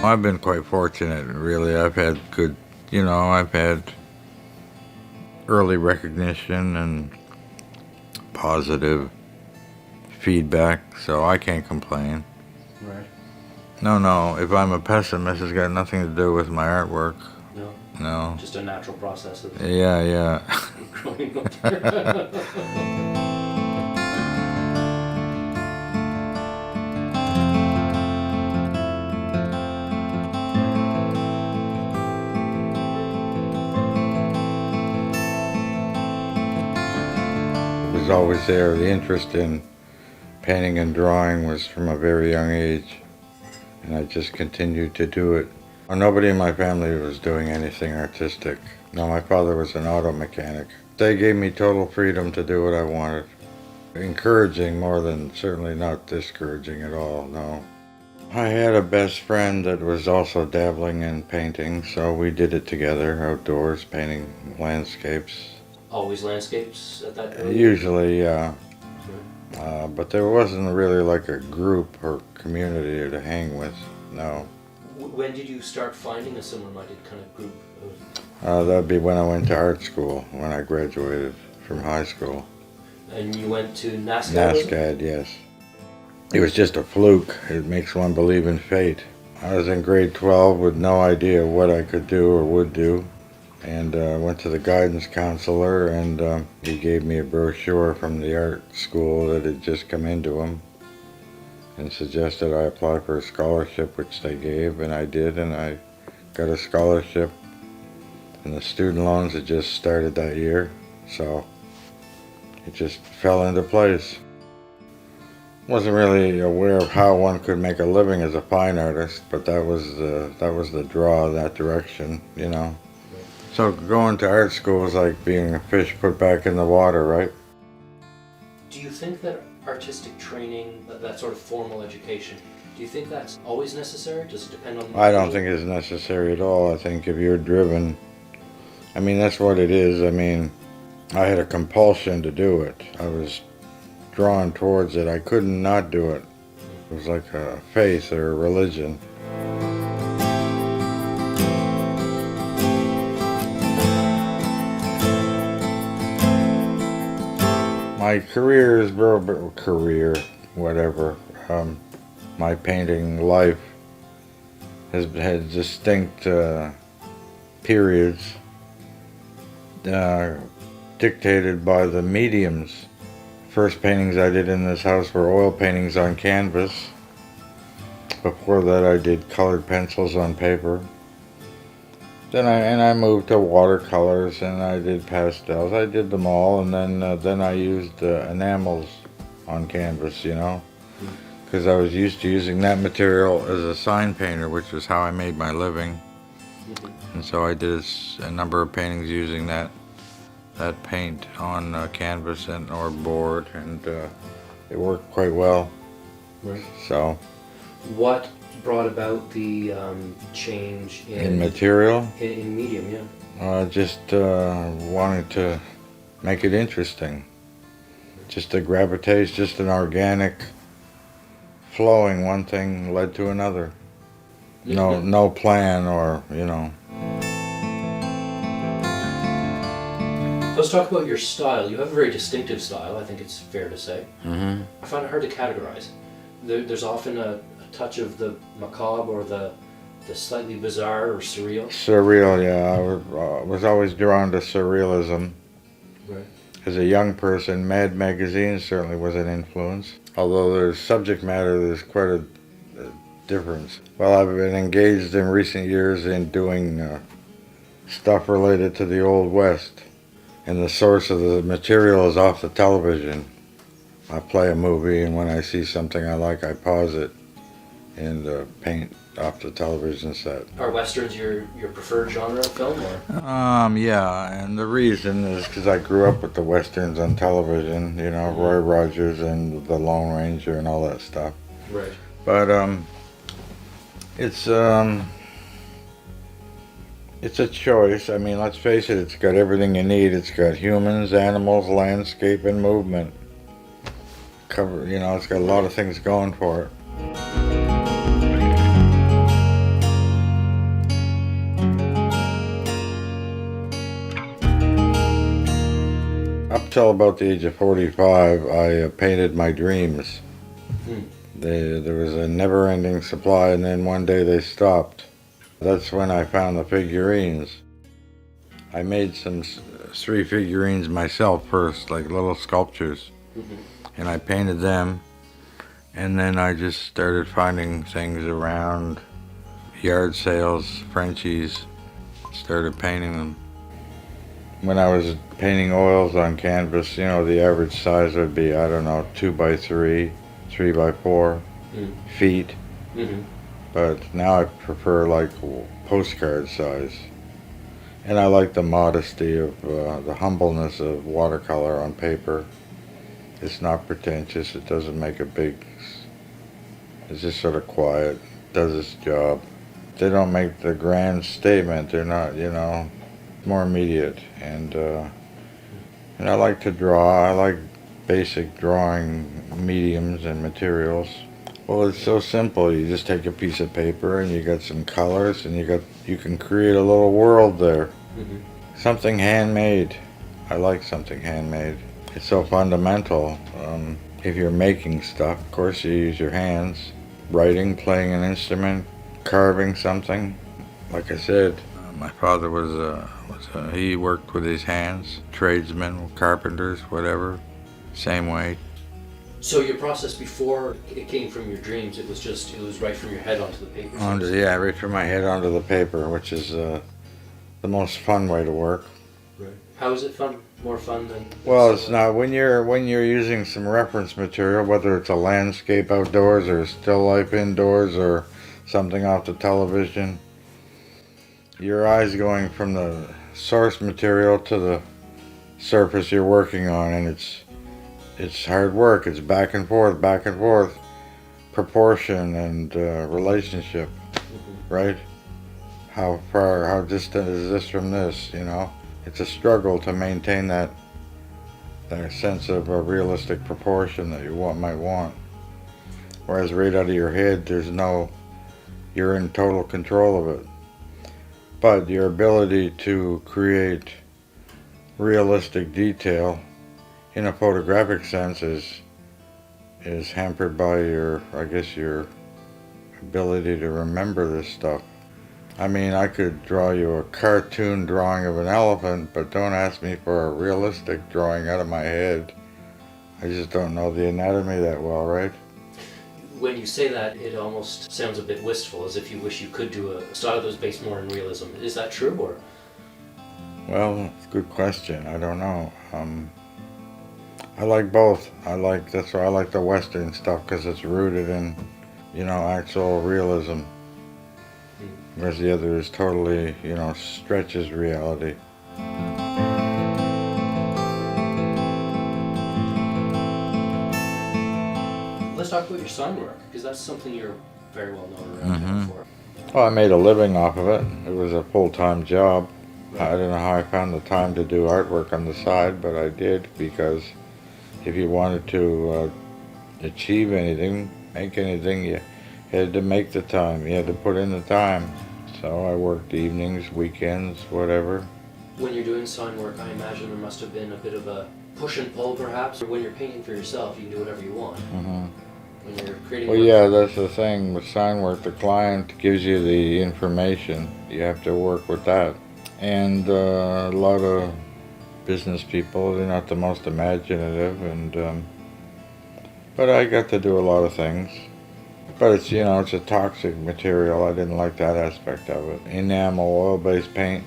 I've been quite fortunate, really. I've had good, I've had early recognition and positive feedback, so I can't complain. Right. No, if I'm a pessimist, it's got nothing to do with my artwork. No. No. Just a natural process of Yeah. growing up. It was always there. The interest in painting and drawing was from a very young age, and I just continued to do it. Nobody in my family was doing anything artistic. No, my father was an auto mechanic. They gave me total freedom to do what I wanted. Encouraging more than, certainly not discouraging at all, no. I had a best friend that was also dabbling in painting, so we did it together, outdoors, painting landscapes. Always landscapes at that point? Usually, yeah. But there wasn't really like a group or community to hang with, no. When did you start finding a similar-minded kind of group? That'd be when I went to art school, when I graduated from high school. And you went to NASCAD? NASCAD, yes. It was just a fluke. It makes one believe in fate. I was in grade 12 with no idea what I could do or would do, and went to the guidance counselor, and he gave me a brochure from the art school that had just come into him and suggested I apply for a scholarship, which they gave, and I did, and I got a scholarship, and the student loans had just started that year, so it just fell into place. Wasn't really aware of how one could make a living as a fine artist, but that was the draw, that direction, So going to art school was like being a fish put back in the water, right? Do you think that artistic training, that sort of formal education, do you think that's always necessary? Does it depend on... I don't think it's necessary at all. I think if you're driven, that's what it is. I had a compulsion to do it. I was drawn towards it. I couldn't not do it. It was like a faith or a religion. My career is my painting life has had distinct periods dictated by the mediums. First paintings I did in this house were oil paintings on canvas. Before that I did colored pencils on paper. Then I moved to watercolors, and I did pastels. I did them all, and then I used enamels on canvas, because I was used to using that material as a sign painter, which was how I made my living. And so I did a number of paintings using that paint on canvas or board, and it worked quite well. Right. So. What brought about the change in material? In medium, yeah. Just wanted to make it interesting. Just a gravitation, just an organic flowing. One thing led to another. No plan or, Let's talk about your style. You have a very distinctive style, I think it's fair to say. Mm-hmm. I find it hard to categorize. There's often a touch of the macabre or the slightly bizarre or surreal. Surreal, yeah. I was always drawn to surrealism. Right. As a young person, Mad Magazine certainly was an influence. Although there's subject matter, there's quite a difference. Well, I've been engaged in recent years in doing stuff related to the Old West. And the source of the material is off the television. I play a movie, and when I see something I like, I pause it and paint off the television set. Are westerns your preferred genre of film, or? Yeah, and the reason is because I grew up with the westerns on television, Roy Rogers and The Lone Ranger and all that stuff. Right. But it's a choice. Let's face it, it's got everything you need. It's got humans, animals, landscape, and movement. It's got a lot of things going for it. until about the age of 45, I painted my dreams. Hmm. There was a never-ending supply, and then one day they stopped. That's when I found the figurines. I made some 3 figurines myself first, like little sculptures, and I painted them, and then I just started finding things around yard sales, Frenchies, started painting them. When I was painting oils on canvas, the average size would be, I don't know, 2 by 3, 3 by 4 feet. Mm-hmm. But now I prefer like postcard size. And I like the modesty of, the humbleness of watercolor on paper. It's not pretentious, it doesn't make a big, it's just sort of quiet, does its job. They don't make the grand statement, they're not, more immediate. And I like to draw, I like basic drawing mediums and materials. Well, it's so simple. You just take a piece of paper and you got some colors and you can create a little world there. Mm-hmm. Something handmade. I like something handmade. It's so fundamental. If you're making stuff, of course you use your hands. Writing, playing an instrument, carving something. Like I said, my father he worked with his hands. Tradesmen, carpenters, whatever. Same way. So your process before it came from your dreams, it was right from your head onto the paper. Right from my head onto the paper, which is the most fun way to work. Right. How is it fun? More fun than? Well, it's not when you're using some reference material, whether it's a landscape outdoors or still life indoors or something off the television. Your eyes going from the source material to the surface you're working on, and it's hard work. It's back and forth, proportion and relationship, right? How distant is this from this, It's a struggle to maintain that sense of a realistic proportion that you might want. Whereas right out of your head, you're in total control of it. But your ability to create realistic detail in a photographic sense is hampered by your ability to remember this stuff. I mean, I could draw you a cartoon drawing of an elephant, but don't ask me for a realistic drawing out of my head. I just don't know the anatomy that well, right? When you say that, it almost sounds a bit wistful, as if you wish you could do a style that was based more in realism. Is that true, or? Well, it's a good question. I don't know. I like both. That's why I like the Western stuff, because it's rooted in, actual realism. Whereas the other is totally, stretches reality. Let's talk about your sign work, because that's something you're very well known around here for. Well, I made a living off of it. It was a full-time job. I don't know how I found the time to do artwork on the side, but I did, because if you wanted to achieve anything, make anything, you had to make the time. You had to put in the time. So I worked evenings, weekends, whatever. When you're doing sign work, I imagine there must have been a bit of a push and pull, perhaps. When you're painting for yourself, you can do whatever you want. Mm-hmm. When you're creating Well, work, yeah, that's the thing with sign work. The client gives you the information. You have to work with that. And a lot of business people, they're not the most imaginative, but I got to do a lot of things. But it's a toxic material. I didn't like that aspect of it. Enamel, oil-based paint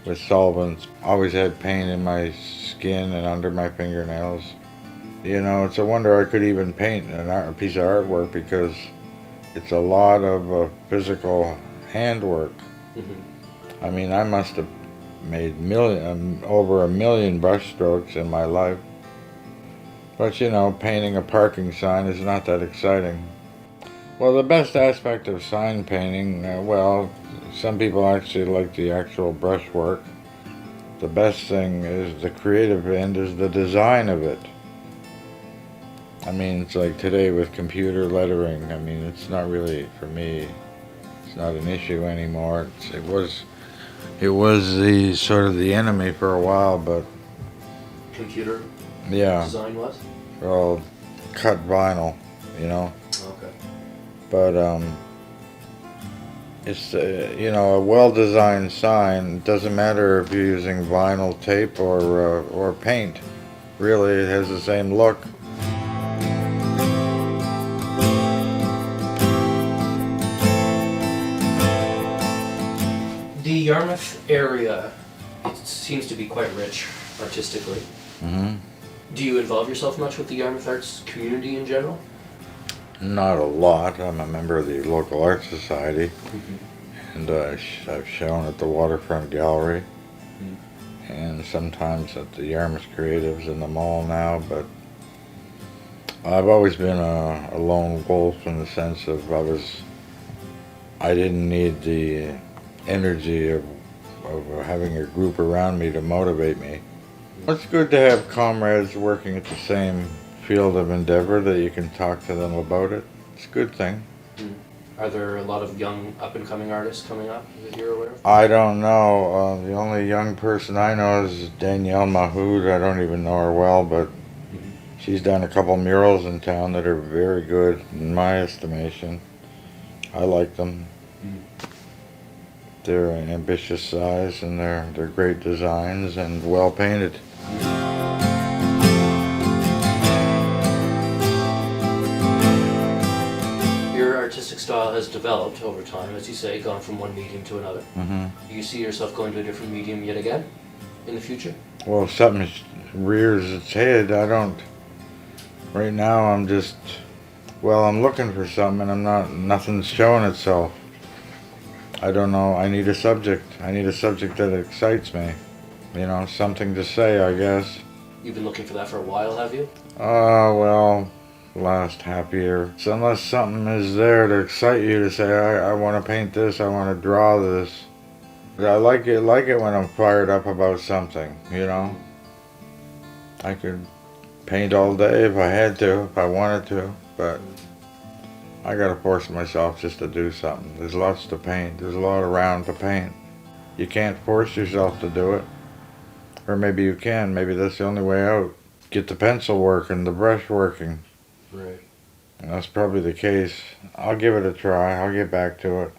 with solvents. Always had paint in my skin and under my fingernails. It's a wonder I could even paint a piece of artwork, because it's a lot of physical handwork. Mm-hmm. I mean, I must have made over 1 million brush strokes in my life. But painting a parking sign is not that exciting. Well, the best aspect of sign painting, some people actually like the actual brushwork. The best thing is the creative end is the design of it. I mean, it's like today with computer lettering. I mean, it's not really, for me, it's not an issue anymore. It was the sort of the enemy for a while, but computer Yeah, design was? well, cut vinyl, you know. Okay. But it's a well-designed sign. It doesn't matter if you're using vinyl tape or paint. Really, it has the same look. The Yarmouth area, it seems to be quite rich artistically. Hmm. Do you involve yourself much with the Yarmouth arts community in general? Not a lot. I'm a member of the local art society, and I've shown at the Waterfront Gallery, and sometimes at the Yarmouth Creatives in the mall now. But I've always been a lone wolf in the sense of I didn't need the energy of having a group around me to motivate me. It's good to have comrades working at the same field of endeavor that you can talk to them about it. It's a good thing. Are there a lot of young up-and-coming artists coming up that you're aware of? I don't know. The only young person I know is Danielle Mahood. I don't even know her well, but she's done a couple murals in town that are very good in my estimation. I like them. They're an ambitious size and they're great designs and well painted. Your artistic style has developed over time, as you say, gone from one medium to another. Hmm. Do you see yourself going to a different medium yet again in the future? Well, if something rears its head, I don't. Right now, I'm looking for something and nothing's showing itself. I don't know. I need a subject. I need a subject that excites me. Something to say, I guess. You've been looking for that for a while, have you? Well, last half year. So unless something is there to excite you to say, I want to paint this, I want to draw this. I like it when I'm fired up about something, I could paint all day if I had to, if I wanted to, but I gotta force myself just to do something. There's lots to paint. There's a lot around to paint. You can't force yourself to do it. Or maybe you can. Maybe that's the only way out. Get the pencil working, the brush working. Right. And that's probably the case. I'll give it a try. I'll get back to it.